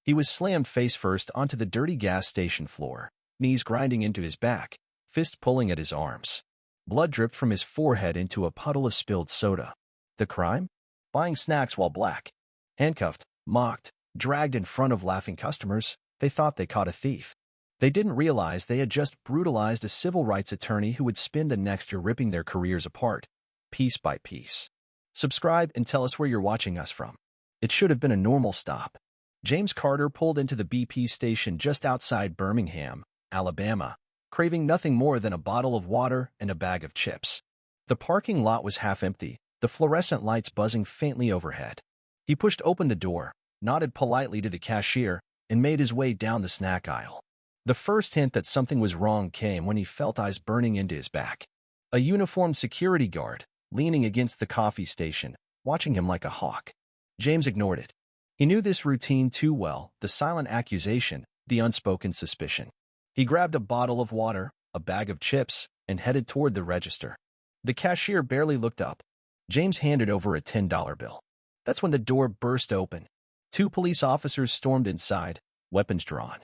He was slammed face first onto the dirty gas station floor, knees grinding into his back, fist pulling at his arms. Blood dripped from his forehead into a puddle of spilled soda. The crime? Buying snacks while black. Handcuffed, mocked, dragged in front of laughing customers, they thought they caught a thief. They didn't realize they had just brutalized a civil rights attorney who would spend the next year ripping their careers apart, piece by piece. Subscribe and tell us where you're watching us from. It should have been a normal stop. James Carter pulled into the BP station just outside Birmingham, Alabama, craving nothing more than a bottle of water and a bag of chips. The parking lot was half empty, the fluorescent lights buzzing faintly overhead. He pushed open the door, nodded politely to the cashier, and made his way down the snack aisle. The first hint that something was wrong came when he felt eyes burning into his back. A uniformed security guard, leaning against the coffee station, watching him like a hawk. James ignored it. He knew this routine too well, the silent accusation, the unspoken suspicion. He grabbed a bottle of water, a bag of chips, and headed toward the register. The cashier barely looked up. James handed over a $10 bill. That's when the door burst open. 2 police officers stormed inside, weapons drawn.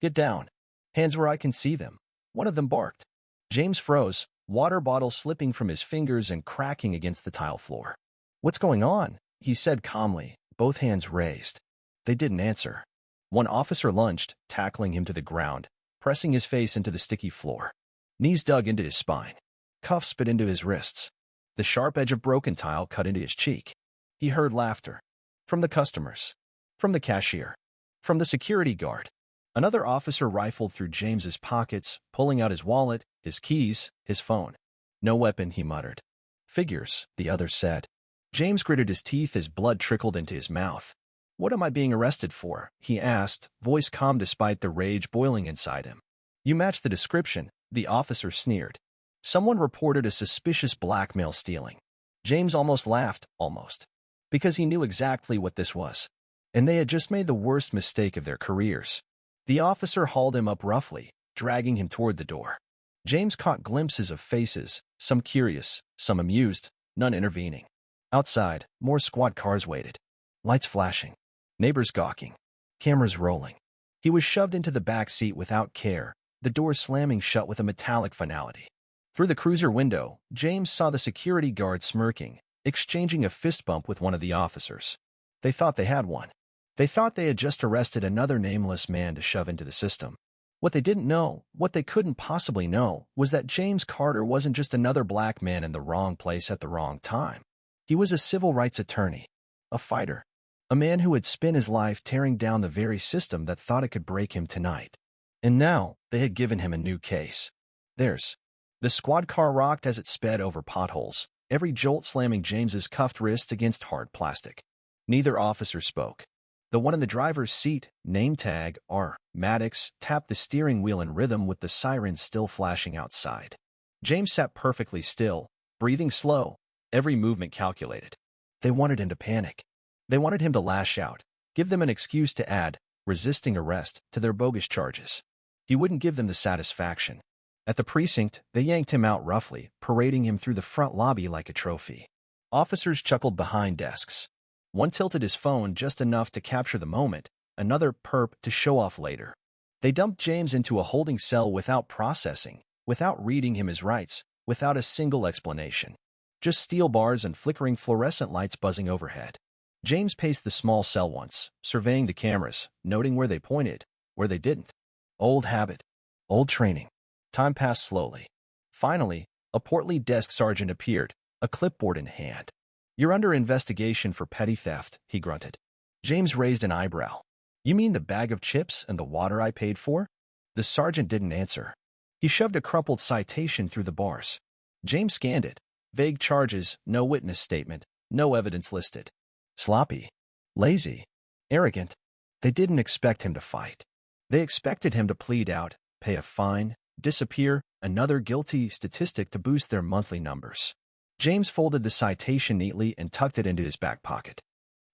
"Get down. Hands where I can see them," one of them barked. James froze, water bottle slipping from his fingers and cracking against the tile floor. "What's going on?" he said calmly, both hands raised. They didn't answer. One officer lunged, tackling him to the ground, pressing his face into the sticky floor. Knees dug into his spine. Cuffs bit into his wrists. The sharp edge of broken tile cut into his cheek. He heard laughter. From the customers. From the cashier. From the security guard. Another officer rifled through James's pockets, pulling out his wallet, his keys, his phone. "No weapon," he muttered. "Figures," the other said. James gritted his teeth as blood trickled into his mouth. "What am I being arrested for?" he asked, voice calm despite the rage boiling inside him. "You match the description," the officer sneered. "Someone reported a suspicious blackmail stealing." James almost laughed, almost. Because he knew exactly what this was. And they had just made the worst mistake of their careers. The officer hauled him up roughly, dragging him toward the door. James caught glimpses of faces, some curious, some amused, none intervening. Outside, more squad cars waited. Lights flashing. Neighbors gawking. Cameras rolling. He was shoved into the back seat without care, the door slamming shut with a metallic finality. Through the cruiser window, James saw the security guard smirking, exchanging a fist bump with one of the officers. They thought they had one. They thought they had just arrested another nameless man to shove into the system. What they didn't know, what they couldn't possibly know, was that James Carter wasn't just another black man in the wrong place at the wrong time. He was a civil rights attorney, a fighter, a man who had spent his life tearing down the very system that thought it could break him tonight. And now, they had given him a new case. Theirs. The squad car rocked as it sped over potholes, every jolt slamming James's cuffed wrists against hard plastic. Neither officer spoke. The one in the driver's seat, name tag R. Maddox, tapped the steering wheel in rhythm with the sirens still flashing outside. James sat perfectly still, breathing slow, every movement calculated. They wanted him to panic. They wanted him to lash out, give them an excuse to add, resisting arrest, to their bogus charges. He wouldn't give them the satisfaction. At the precinct, they yanked him out roughly, parading him through the front lobby like a trophy. Officers chuckled behind desks. One tilted his phone just enough to capture the moment, another perp to show off later. They dumped James into a holding cell without processing, without reading him his rights, without a single explanation. Just steel bars and flickering fluorescent lights buzzing overhead. James paced the small cell once, surveying the cameras, noting where they pointed, where they didn't. Old habit. Old training. Time passed slowly. Finally, a portly desk sergeant appeared, a clipboard in hand. "You're under investigation for petty theft," he grunted. James raised an eyebrow. "You mean the bag of chips and the water I paid for?" The sergeant didn't answer. He shoved a crumpled citation through the bars. James scanned it. Vague charges, no witness statement, no evidence listed. Sloppy. Lazy. Arrogant. They didn't expect him to fight. They expected him to plead out, pay a fine, disappear, another guilty statistic to boost their monthly numbers. James folded the citation neatly and tucked it into his back pocket.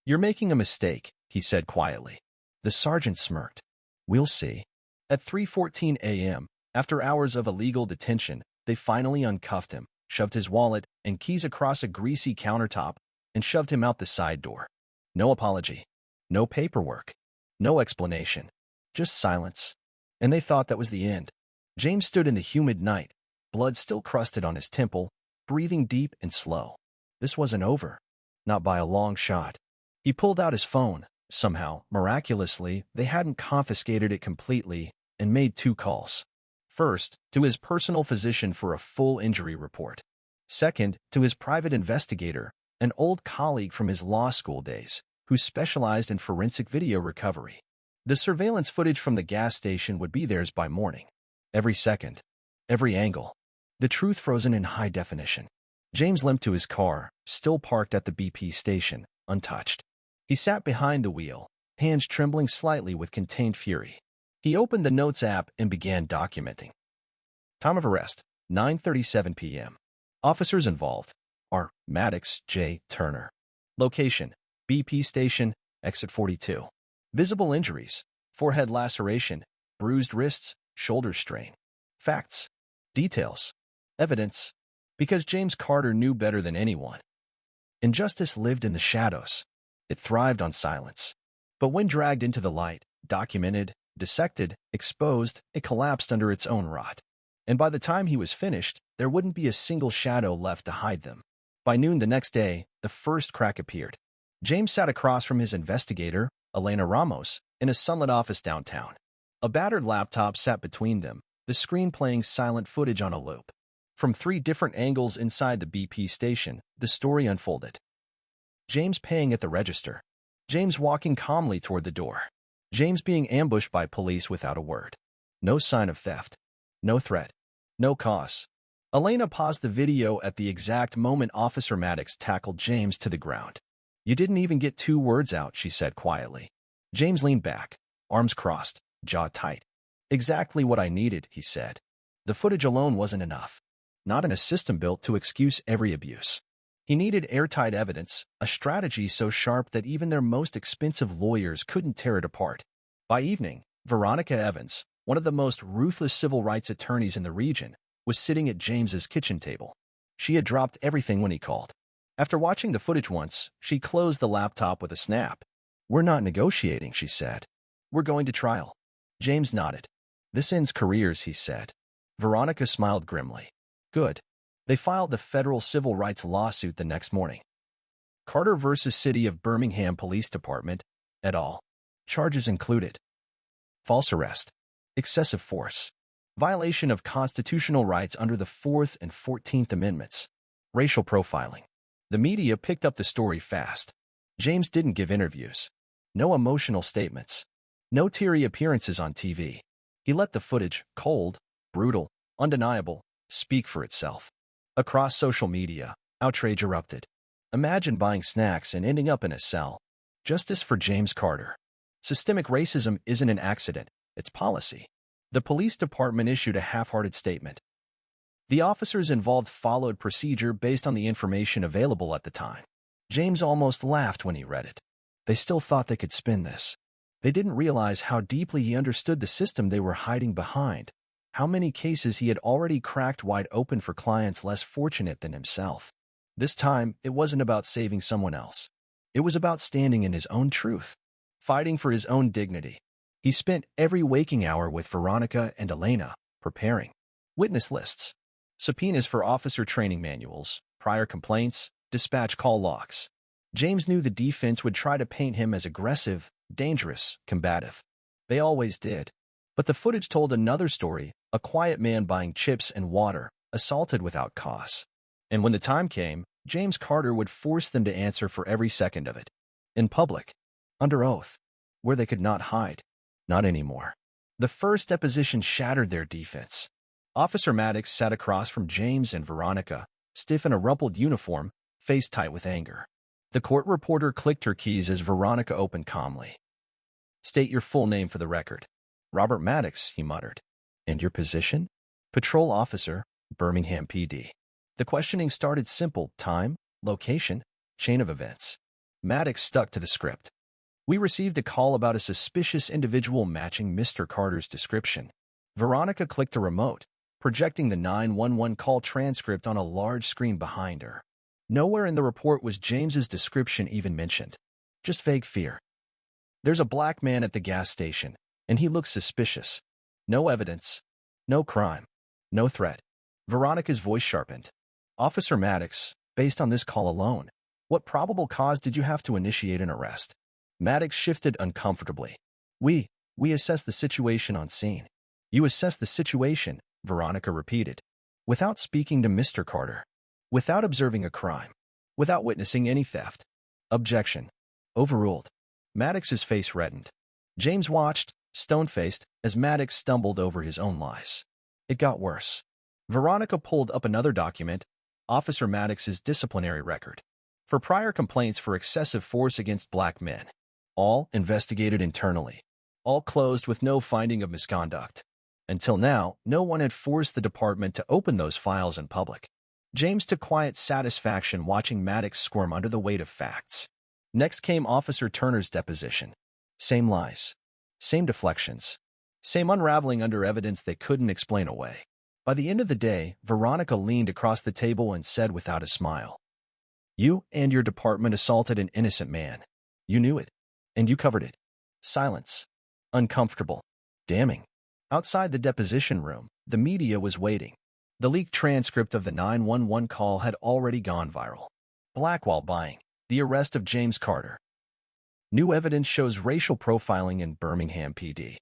"You're making a mistake," he said quietly. The sergeant smirked. "We'll see." At 3:14 a.m., after hours of illegal detention, they finally uncuffed him, shoved his wallet and keys across a greasy countertop, and shoved him out the side door. No apology. No paperwork. No explanation. Just silence. And they thought that was the end. James stood in the humid night, blood still crusted on his temple, breathing deep and slow. This wasn't over. Not by a long shot. He pulled out his phone. Somehow, miraculously, they hadn't confiscated it completely, and made 2 calls. First, to his personal physician for a full injury report. Second, to his private investigator, an old colleague from his law school days, who specialized in forensic video recovery. The surveillance footage from the gas station would be theirs by morning. Every second. Every angle. The truth frozen in high definition. James limped to his car, still parked at the BP station, untouched. He sat behind the wheel, hands trembling slightly with contained fury. He opened the Notes app and began documenting. Time of arrest, 9:37 p.m. Officers involved are Maddox J. Turner. Location, BP station, exit 42. Visible injuries, forehead laceration, bruised wrists, shoulder strain. Facts. Details. Evidence. Because James Carter knew better than anyone. Injustice lived in the shadows. It thrived on silence. But when dragged into the light, documented, dissected, exposed, it collapsed under its own rot. And by the time he was finished, there wouldn't be a single shadow left to hide them. By noon the next day, the first crack appeared. James sat across from his investigator, Elena Ramos, in a sunlit office downtown. A battered laptop sat between them, the screen playing silent footage on a loop. From 3 different angles inside the BP station, the story unfolded. James paying at the register. James walking calmly toward the door. James being ambushed by police without a word. No sign of theft. No threat. No cause. Elena paused the video at the exact moment Officer Maddox tackled James to the ground. You didn't even get 2 words out, she said quietly. James leaned back, arms crossed, jaw tight. Exactly what I needed, he said. The footage alone wasn't enough. Not in a system built to excuse every abuse. He needed airtight evidence, a strategy so sharp that even their most expensive lawyers couldn't tear it apart. By evening, Veronica Evans, one of the most ruthless civil rights attorneys in the region, was sitting at James's kitchen table. She had dropped everything when he called. After watching the footage once, she closed the laptop with a snap. We're not negotiating, she said. We're going to trial. James nodded. This ends careers, he said. Veronica smiled grimly. Good. They filed the federal civil rights lawsuit the next morning. Carter versus City of Birmingham Police Department, et al. Charges included false arrest, excessive force, violation of constitutional rights under the 4th and 14th Amendments, racial profiling. The media picked up the story fast. James didn't give interviews. No emotional statements. No teary appearances on TV. He let the footage, cold, brutal, undeniable, speak for itself. Across social media, outrage erupted. Imagine buying snacks and ending up in a cell. Justice for James Carter. Systemic racism isn't an accident, it's policy. The police department issued a half-hearted statement. The officers involved followed procedure based on the information available at the time. James almost laughed when he read it. They still thought they could spin this. They didn't realize how deeply he understood the system they were hiding behind. How many cases he had already cracked wide open for clients less fortunate than himself. This time, it wasn't about saving someone else. It was about standing in his own truth, fighting for his own dignity. He spent every waking hour with Veronica and Elena, preparing witness lists, subpoenas for officer training manuals, prior complaints, dispatch call logs. James knew the defense would try to paint him as aggressive, dangerous, combative. They always did. But the footage told another story, a quiet man buying chips and water, assaulted without cause. And when the time came, James Carter would force them to answer for every second of it. In public. Under oath. Where they could not hide. Not anymore. The first deposition shattered their defense. Officer Maddox sat across from James and Veronica, stiff in a rumpled uniform, face tight with anger. The court reporter clicked her keys as Veronica opened calmly. State your full name for the record. Robert Maddox, he muttered. And your position? Patrol officer, Birmingham PD. The questioning started simple: time, location, chain of events. Maddox stuck to the script. We received a call about a suspicious individual matching Mr. Carter's description. Veronica clicked a remote, projecting the 911 call transcript on a large screen behind her. Nowhere in the report was James's description even mentioned. Just vague fear. There's a black man at the gas station, and he looks suspicious. No evidence. No crime. No threat. Veronica's voice sharpened. Officer Maddox, based on this call alone, what probable cause did you have to initiate an arrest? Maddox shifted uncomfortably. We assess the situation on scene. You assess the situation, Veronica repeated. Without speaking to Mr. Carter. Without observing a crime. Without witnessing any theft. Objection. Overruled. Maddox's face reddened. James watched, stone-faced, as Maddox stumbled over his own lies. It got worse. Veronica pulled up another document, Officer Maddox's disciplinary record, for prior complaints for excessive force against black men. All investigated internally. All closed with no finding of misconduct. Until now, no one had forced the department to open those files in public. James took quiet satisfaction watching Maddox squirm under the weight of facts. Next came Officer Turner's deposition. Same lies. Same deflections. Same unraveling under evidence they couldn't explain away. By the end of the day, Veronica leaned across the table and said without a smile, "You and your department assaulted an innocent man. You knew it. And you covered it." Silence. Uncomfortable. Damning. Outside the deposition room, the media was waiting. The leaked transcript of the 911 call had already gone viral. Black while buying. The arrest of James Carter. New evidence shows racial profiling in Birmingham PD.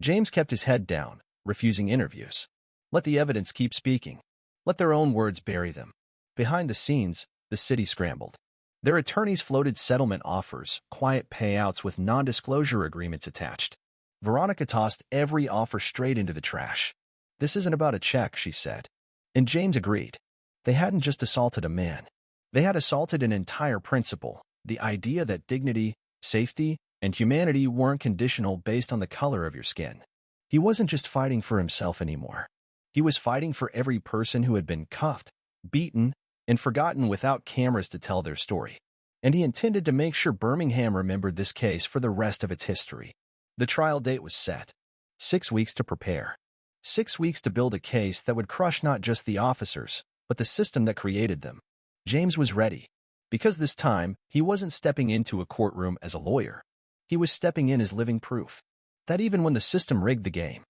James kept his head down, refusing interviews. Let the evidence keep speaking. Let their own words bury them. Behind the scenes, the city scrambled. Their attorneys floated settlement offers, quiet payouts with non-disclosure agreements attached. Veronica tossed every offer straight into the trash. "This isn't about a check," she said. And James agreed. They hadn't just assaulted a man. They had assaulted an entire principle, the idea that dignity, safety, and humanity weren't conditional based on the color of your skin. He wasn't just fighting for himself anymore. He was fighting for every person who had been cuffed, beaten, and forgotten without cameras to tell their story. And he intended to make sure Birmingham remembered this case for the rest of its history. The trial date was set. 6 weeks to prepare. 6 weeks to build a case that would crush not just the officers, but the system that created them. James was ready. Because this time, he wasn't stepping into a courtroom as a lawyer. He was stepping in as living proof that even when the system rigged the game,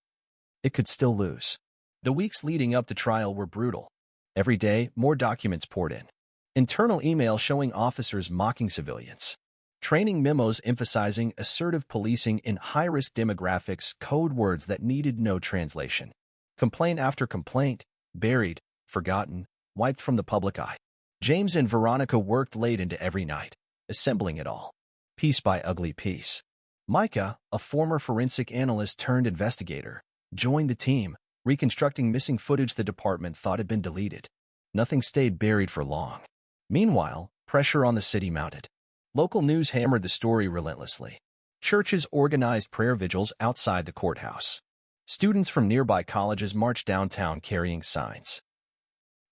it could still lose. The weeks leading up to trial were brutal. Every day, more documents poured in. Internal emails showing officers mocking civilians. Training memos emphasizing assertive policing in high-risk demographics, code words that needed no translation. Complaint after complaint, buried, forgotten, wiped from the public eye. James and Veronica worked late into every night, assembling it all, piece by ugly piece. Micah, a former forensic analyst turned investigator, joined the team, reconstructing missing footage the department thought had been deleted. Nothing stayed buried for long. Meanwhile, pressure on the city mounted. Local news hammered the story relentlessly. Churches organized prayer vigils outside the courthouse. Students from nearby colleges marched downtown carrying signs.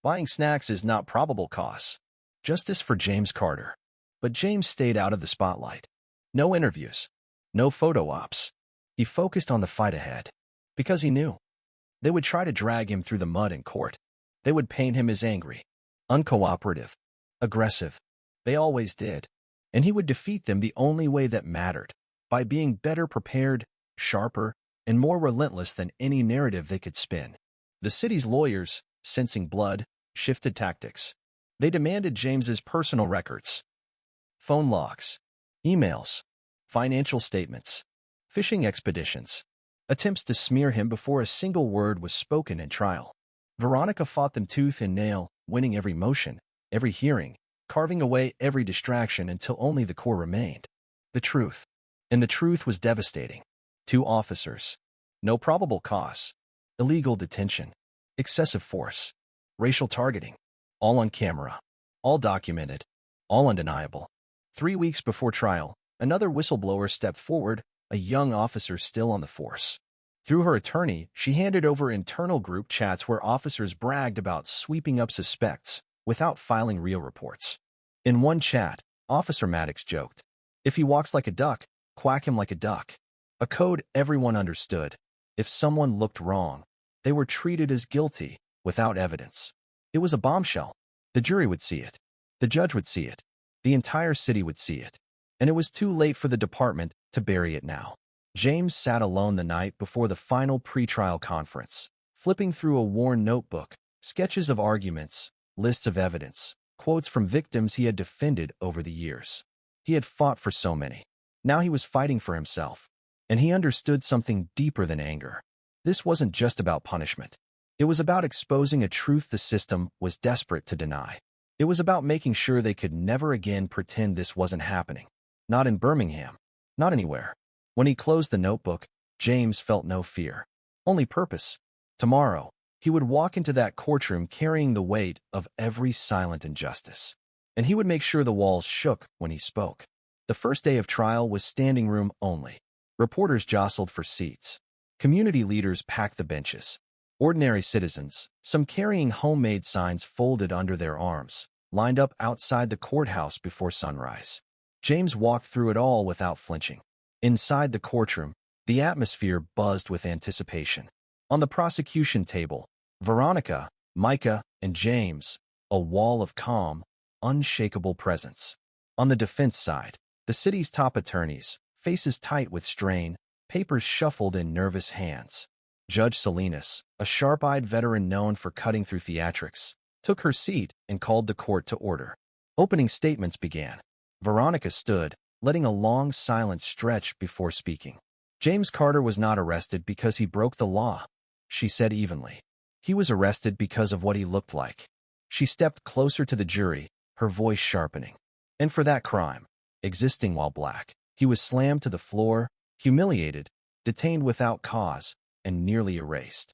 Buying snacks is not probable cause. Justice for James Carter. But James stayed out of the spotlight. No interviews. No photo ops. He focused on the fight ahead. Because he knew. They would try to drag him through the mud in court. They would paint him as angry, uncooperative, aggressive. They always did. And he would defeat them the only way that mattered, by being better prepared, sharper, and more relentless than any narrative they could spin. The city's lawyers, sensing blood, shifted tactics. They demanded James's personal records. Phone logs, emails, financial statements, fishing expeditions, attempts to smear him before a single word was spoken in trial. Veronica fought them tooth and nail, winning every motion, every hearing, carving away every distraction until only the core remained. The truth. And the truth was devastating. 2 officers. No probable cause. Illegal detention. Excessive force. Racial targeting. All on camera. All documented. All undeniable. 3 weeks before trial, another whistleblower stepped forward, a young officer still on the force. Through her attorney, she handed over internal group chats where officers bragged about sweeping up suspects without filing real reports. In one chat, Officer Maddox joked, "If he walks like a duck, quack him like a duck." A code everyone understood. If someone looked wrong, they were treated as guilty, without evidence. It was a bombshell. The jury would see it. The judge would see it. The entire city would see it. and it was too late for the department to bury it now. James sat alone the night before the final pretrial conference, flipping through a worn notebook, sketches of arguments, lists of evidence, quotes from victims he had defended over the years. He had fought for so many. Now he was fighting for himself, and he understood something deeper than anger. This wasn't just about punishment. It was about exposing a truth the system was desperate to deny. It was about making sure they could never again pretend this wasn't happening. Not in Birmingham. Not anywhere. When he closed the notebook, James felt no fear. Only purpose. Tomorrow, he would walk into that courtroom carrying the weight of every silent injustice. And he would make sure the walls shook when he spoke. The first day of trial was standing room only. Reporters jostled for seats. Community leaders packed the benches. Ordinary citizens, some carrying homemade signs folded under their arms, lined up outside the courthouse before sunrise. James walked through it all without flinching. Inside the courtroom, the atmosphere buzzed with anticipation. On the prosecution table, Veronica, Micah, and James, a wall of calm, unshakable presence. On the defense side, the city's top attorneys, faces tight with strain, papers shuffled in nervous hands. Judge Salinas, a sharp-eyed veteran known for cutting through theatrics, took her seat and called the court to order. Opening statements began. Veronica stood, letting a long silence stretch before speaking. James Carter was not arrested because he broke the law, she said evenly. He was arrested because of what he looked like. She stepped closer to the jury, her voice sharpening. And for that crime, existing while black, he was slammed to the floor, humiliated, detained without cause, and nearly erased.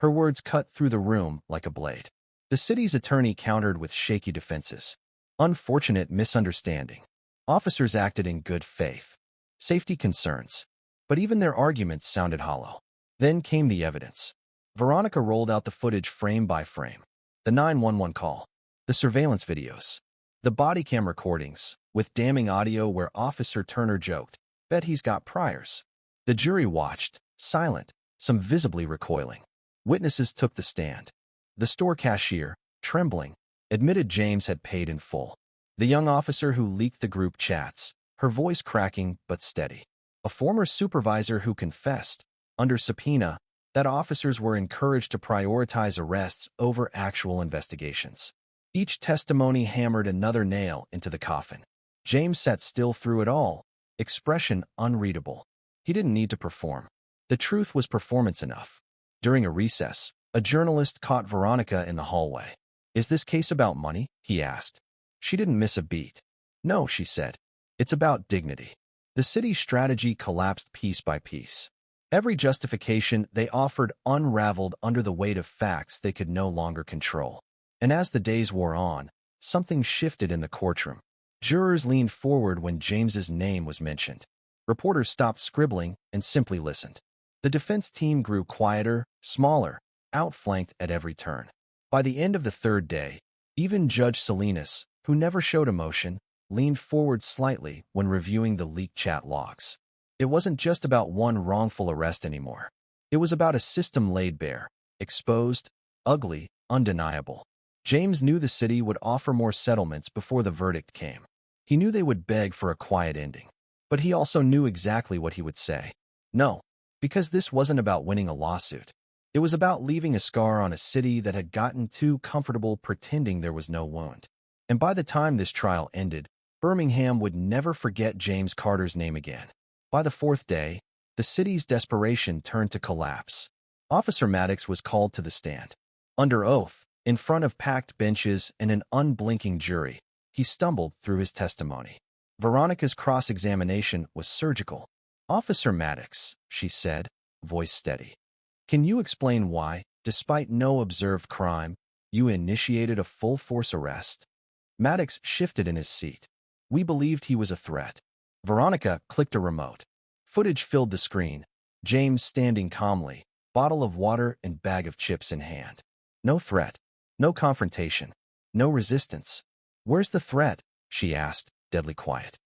Her words cut through the room like a blade. The city's attorney countered with shaky defenses. Unfortunate misunderstanding. Officers acted in good faith. Safety concerns. But even their arguments sounded hollow. Then came the evidence. Veronica rolled out the footage frame by frame. The 911 call. The surveillance videos. The body cam recordings, with damning audio where Officer Turner joked, "Bet he's got priors." The jury watched, silent, some visibly recoiling. Witnesses took the stand. The store cashier, trembling, admitted James had paid in full. The young officer who leaked the group chats, her voice cracking but steady. A former supervisor who confessed, under subpoena, that officers were encouraged to prioritize arrests over actual investigations. Each testimony hammered another nail into the coffin. James sat still through it all, expression unreadable. He didn't need to perform. The truth was performance enough. During a recess, a journalist caught Veronica in the hallway. "Is this case about money?" he asked. She didn't miss a beat. "No," she said. "It's about dignity." The city's strategy collapsed piece by piece. Every justification they offered unraveled under the weight of facts they could no longer control. And as the days wore on, something shifted in the courtroom. Jurors leaned forward when James's name was mentioned. Reporters stopped scribbling and simply listened. The defense team grew quieter, smaller, outflanked at every turn. By the end of the third day, even Judge Salinas, who never showed emotion, leaned forward slightly when reviewing the leaked chat logs. It wasn't just about one wrongful arrest anymore. It was about a system laid bare, exposed, ugly, undeniable. James knew the city would offer more settlements before the verdict came. He knew they would beg for a quiet ending. But he also knew exactly what he would say. No, because this wasn't about winning a lawsuit. It was about leaving a scar on a city that had gotten too comfortable pretending there was no wound. And by the time this trial ended, Birmingham would never forget James Carter's name again. By the fourth day, the city's desperation turned to collapse. Officer Maddox was called to the stand. Under oath, in front of packed benches and an unblinking jury, he stumbled through his testimony. Veronica's cross-examination was surgical. "Officer Maddox," she said, voice steady. "Can you explain why, despite no observed crime, you initiated a full-force arrest?" Maddox shifted in his seat. "We believed he was a threat." Veronica clicked a remote. Footage filled the screen. James standing calmly, bottle of water and bag of chips in hand. No threat. No confrontation. No resistance. "Where's the threat?" she asked, deadly quiet.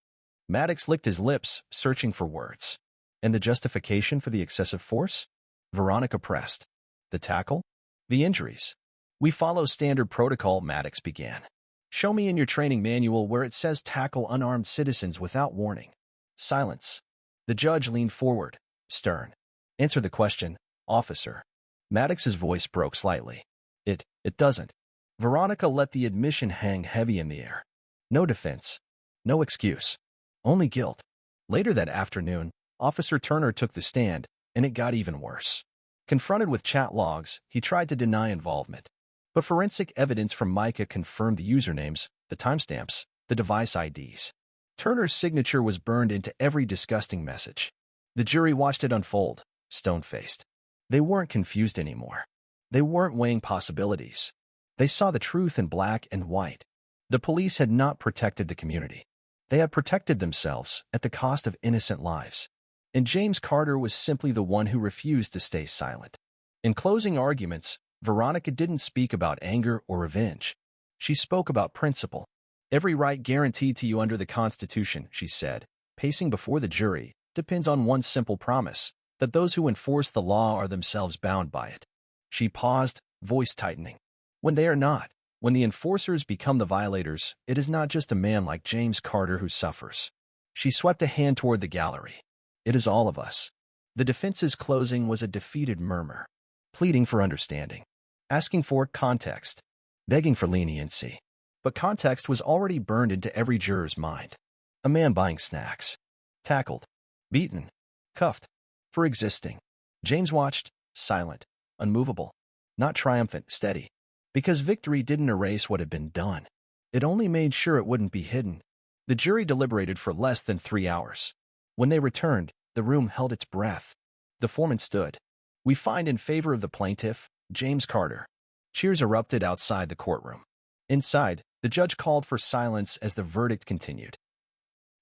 Maddox licked his lips, searching for words. "And the justification for the excessive force?" Veronica pressed. "The tackle? The injuries?" "We follow standard protocol," Maddox began. Show me in your training manual where it says tackle unarmed citizens without warning. Silence. The judge leaned forward, stern. Answer the question, officer. Maddox's voice broke slightly. It doesn't. Veronica let the admission hang heavy in the air. No defense. No excuse. Only guilt. Later that afternoon, Officer Turner took the stand, and it got even worse. Confronted with chat logs, he tried to deny involvement. But forensic evidence from Micah confirmed the usernames, the timestamps, the device IDs. Turner's signature was burned into every disgusting message. The jury watched it unfold, stone-faced. They weren't confused anymore. They weren't weighing possibilities. They saw the truth in black and white. The police had not protected the community. They had protected themselves at the cost of innocent lives. And James Carter was simply the one who refused to stay silent. In closing arguments, Veronica didn't speak about anger or revenge. She spoke about principle. Every right guaranteed to you under the Constitution, she said, pacing before the jury, depends on one simple promise, that those who enforce the law are themselves bound by it. She paused, voice tightening. When they are not, when the enforcers become the violators, it is not just a man like James Carter who suffers. She swept a hand toward the gallery. It is all of us. The defense's closing was a defeated murmur, pleading for understanding, asking for context, begging for leniency. But context was already burned into every juror's mind. A man buying snacks. Tackled. Beaten. Cuffed. For existing. James watched, silent, unmovable. Not triumphant, steady. Because victory didn't erase what had been done. It only made sure it wouldn't be hidden. The jury deliberated for less than 3 hours. When they returned, the room held its breath. The foreman stood. We find in favor of the plaintiff, James Carter. Cheers erupted outside the courtroom. Inside, the judge called for silence as the verdict continued.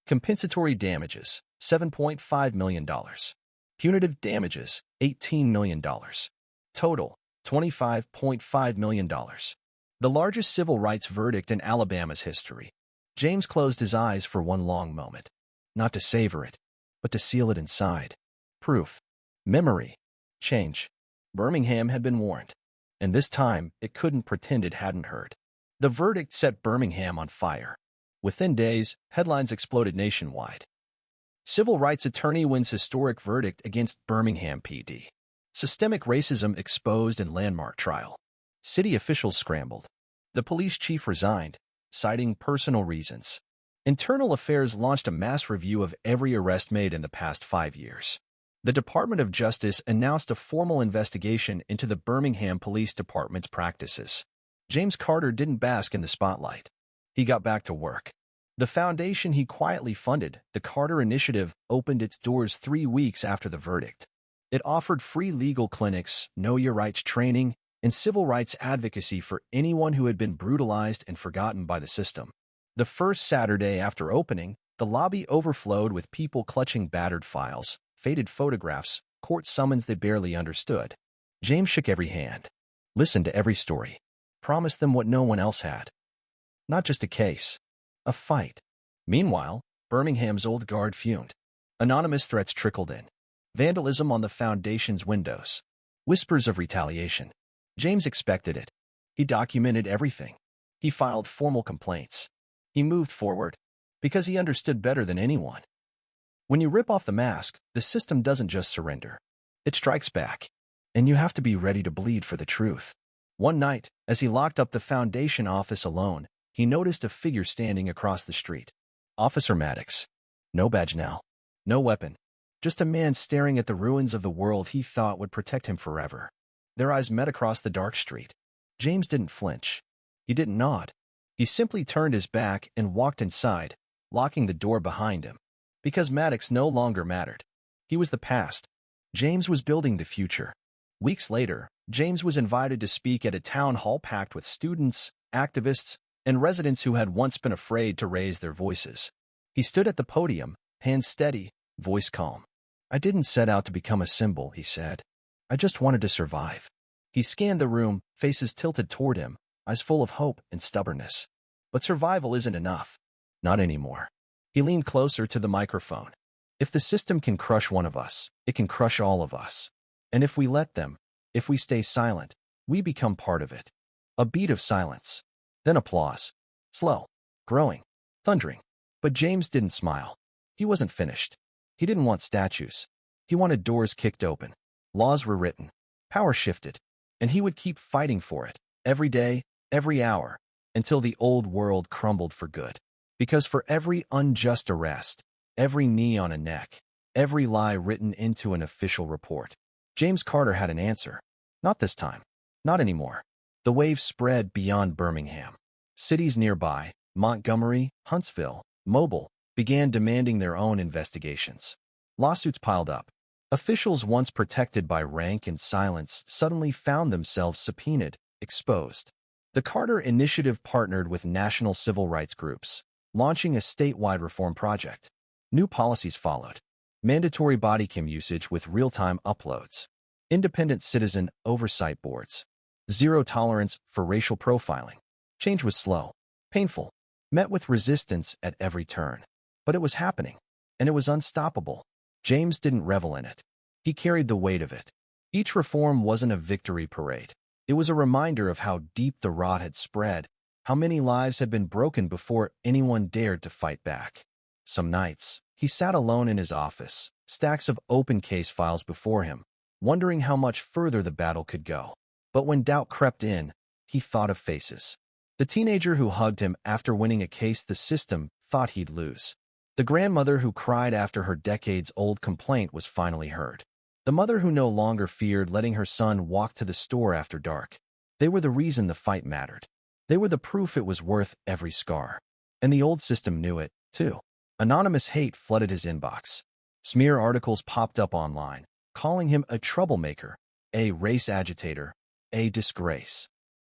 Compensatory damages, $7.5 million. Punitive damages, $18 million. Total, $25.5 million. The largest civil rights verdict in Alabama's history. James closed his eyes for one long moment. Not to savor it, but to seal it inside. Proof. Memory. Change. Birmingham had been warned. And this time, it couldn't pretend it hadn't heard. The verdict set Birmingham on fire. Within days, headlines exploded nationwide. Civil rights attorney wins historic verdict against Birmingham PD. Systemic racism exposed in landmark trial. City officials scrambled. The police chief resigned, citing personal reasons. Internal Affairs launched a mass review of every arrest made in the past 5 years. The Department of Justice announced a formal investigation into the Birmingham Police Department's practices. James Carter didn't bask in the spotlight. He got back to work. The foundation he quietly funded, the Carter Initiative, opened its doors 3 weeks after the verdict. It offered free legal clinics, know your rights training, and civil rights advocacy for anyone who had been brutalized and forgotten by the system. The first Saturday after opening, the lobby overflowed with people clutching battered files, faded photographs, court summons they barely understood. James shook every hand, listened to every story, promised them what no one else had. Not just a case, a fight. Meanwhile, Birmingham's old guard fumed. Anonymous threats trickled in. Vandalism on the foundation's windows. Whispers of retaliation. James expected it. He documented everything. He filed formal complaints. He moved forward, because he understood better than anyone. When you rip off the mask, the system doesn't just surrender. It strikes back, and you have to be ready to bleed for the truth. One night, as he locked up the foundation office alone, he noticed a figure standing across the street. Officer Maddox. No badge now. No weapon. Just a man staring at the ruins of the world he thought would protect him forever. Their eyes met across the dark street. James didn't flinch. He didn't nod. He simply turned his back and walked inside, locking the door behind him. Because Maddox no longer mattered. He was the past. James was building the future. Weeks later, James was invited to speak at a town hall packed with students, activists, and residents who had once been afraid to raise their voices. He stood at the podium, hands steady, voice calm. I didn't set out to become a symbol, he said. I just wanted to survive. He scanned the room, faces tilted toward him, eyes full of hope and stubbornness. But survival isn't enough. Not anymore. He leaned closer to the microphone. If the system can crush one of us, it can crush all of us. And if we let them, if we stay silent, we become part of it. A beat of silence. Then applause. Slow, growing, thundering. But James didn't smile. He wasn't finished. He didn't want statues. He wanted doors kicked open. Laws were written. Power shifted. And he would keep fighting for it, every day, every hour, until the old world crumbled for good. Because for every unjust arrest, every knee on a neck, every lie written into an official report, James Carter had an answer. Not this time. Not anymore. The wave spread beyond Birmingham. Cities nearby, Montgomery, Huntsville, Mobile, began demanding their own investigations. Lawsuits piled up. Officials once protected by rank and silence suddenly found themselves subpoenaed, exposed. The Carter Initiative partnered with national civil rights groups, launching a statewide reform project. New policies followed. Mandatory body cam usage with real-time uploads. Independent citizen oversight boards. Zero tolerance for racial profiling. Change was slow, painful, met with resistance at every turn. But it was happening, and it was unstoppable. James didn't revel in it. He carried the weight of it. Each reform wasn't a victory parade. It was a reminder of how deep the rot had spread, how many lives had been broken before anyone dared to fight back. Some nights, he sat alone in his office, stacks of open case files before him, wondering how much further the battle could go. But when doubt crept in, he thought of faces. The teenager who hugged him after winning a case the system thought he'd lose. The grandmother who cried after her decades-old complaint was finally heard. The mother who no longer feared letting her son walk to the store after dark. They were the reason the fight mattered. They were the proof it was worth every scar. And the old system knew it, too. Anonymous hate flooded his inbox. Smear articles popped up online, calling him a troublemaker, a race agitator, a disgrace.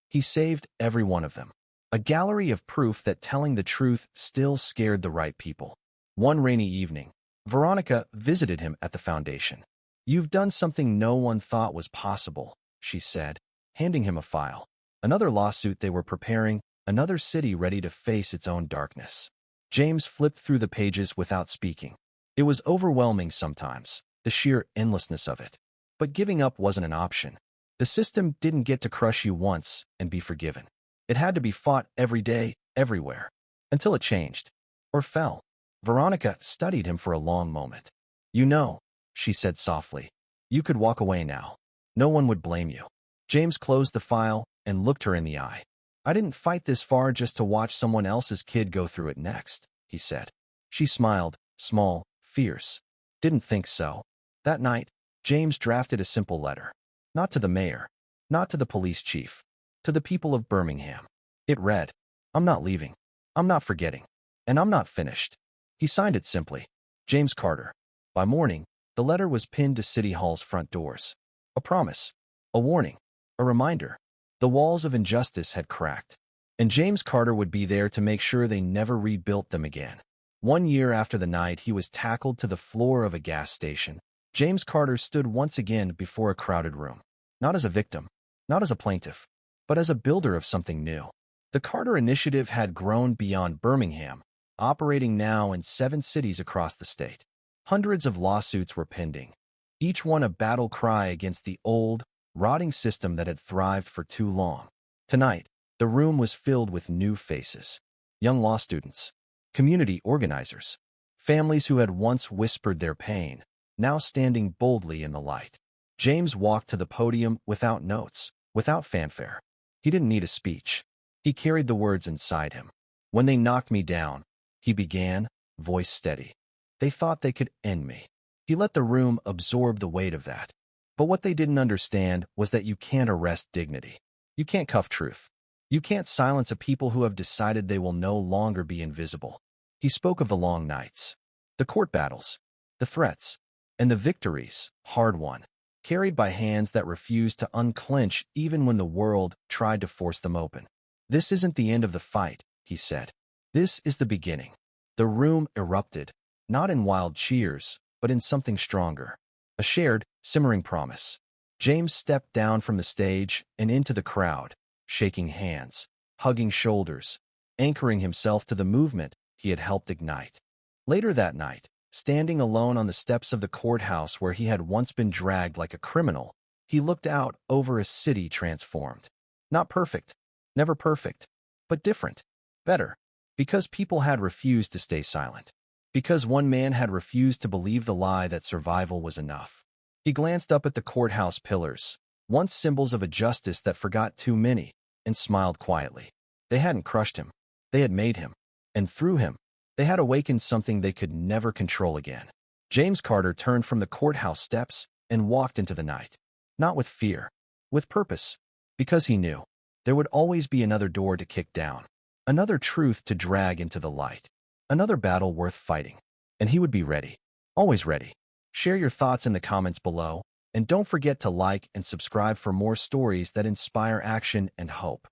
He saved every one of them. A gallery of proof that telling the truth still scared the right people. One rainy evening, Veronica visited him at the foundation. "You've done something no one thought was possible," she said, handing him a file. Another lawsuit they were preparing, another city ready to face its own darkness. James flipped through the pages without speaking. It was overwhelming sometimes, the sheer endlessness of it. But giving up wasn't an option. The system didn't get to crush you once and be forgiven. It had to be fought every day, everywhere, until it changed, or fell. Veronica studied him for a long moment. "You know," she said softly, "you could walk away now. No one would blame you." James closed the file and looked her in the eye. "I didn't fight this far just to watch someone else's kid go through it next," he said. She smiled, small, fierce. "Didn't think so." That night, James drafted a simple letter. Not to the mayor, not to the police chief, to the people of Birmingham. It read, "I'm not leaving. I'm not forgetting. And I'm not finished." He signed it simply, James Carter. By morning, the letter was pinned to City Hall's front doors. A promise, a warning, a reminder. The walls of injustice had cracked, and James Carter would be there to make sure they never rebuilt them again. 1 year after the night he was tackled to the floor of a gas station, James Carter stood once again before a crowded room. Not as a victim, not as a plaintiff, but as a builder of something new. The Carter Initiative had grown beyond Birmingham, operating now in 7 cities across the state. Hundreds of lawsuits were pending, each one a battle cry against the old, rotting system that had thrived for too long. Tonight, the room was filled with new faces. Young law students, community organizers, families who had once whispered their pain, now standing boldly in the light. James walked to the podium without notes, without fanfare. He didn't need a speech. He carried the words inside him. "When they knocked me down," he began, voice steady, "they thought they could end me." He let the room absorb the weight of that. But what they didn't understand was that you can't arrest dignity. You can't cuff truth. You can't silence a people who have decided they will no longer be invisible. He spoke of the long nights, the court battles, the threats, and the victories, hard-won, carried by hands that refused to unclench even when the world tried to force them open. "This isn't the end of the fight," he said. "This is the beginning." The room erupted, not in wild cheers, but in something stronger. A shared, simmering promise. James stepped down from the stage and into the crowd, shaking hands, hugging shoulders, anchoring himself to the movement he had helped ignite. Later that night, standing alone on the steps of the courthouse where he had once been dragged like a criminal, he looked out over a city transformed. Not perfect, never perfect, but different. Better, because people had refused to stay silent. Because one man had refused to believe the lie that survival was enough. He glanced up at the courthouse pillars, once symbols of a justice that forgot too many, and smiled quietly. They hadn't crushed him. They had made him. And through him, they had awakened something they could never control again. James Carter turned from the courthouse steps and walked into the night. Not with fear, with purpose, because he knew there would always be another door to kick down, another truth to drag into the light, another battle worth fighting. And he would be ready, always ready. Share your thoughts in the comments below, and don't forget to like and subscribe for more stories that inspire action and hope.